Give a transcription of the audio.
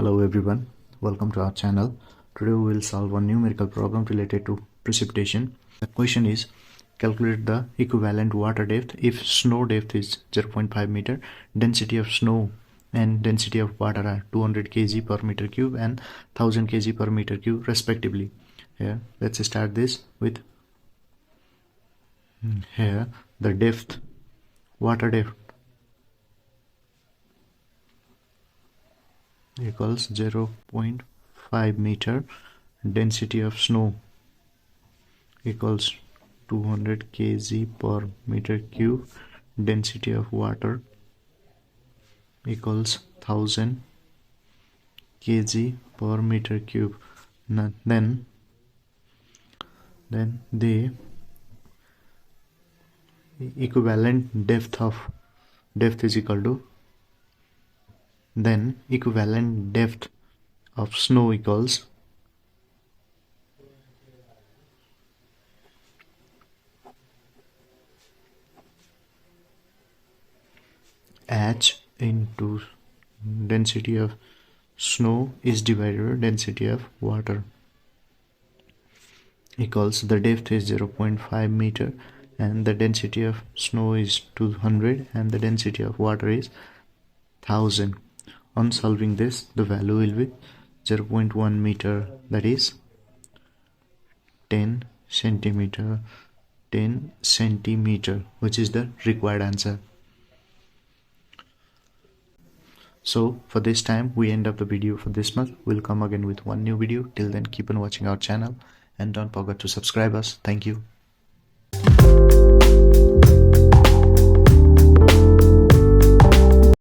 Hello everyone, welcome to our channel. Today we will solve one numerical problem related to precipitation. The question is, calculate the equivalent water depth if snow depth is 0.5 meter, density of snow and density of water are 200 kg per meter cube and 1000 kg per meter cube respectively. Here, let's start this with here the depth, water depth equals 0.5 meter, density of snow equals 200 kg per meter cube, density of water equals 1000 kg per meter cube. Then the equivalent depth is equal to equivalent depth of snow equals h into density of snow is divided by density of water equals the depth is 0.5 meter and the density of snow is 200 and the density of water is 1000. On solving this, the value will be 0.1 meter, that is 10 centimeter, which is the required answer. So for this time we end up the video for this month. We'll come again with one new video. Till then, keep on watching our channel and don't forget to subscribe us. Thank you.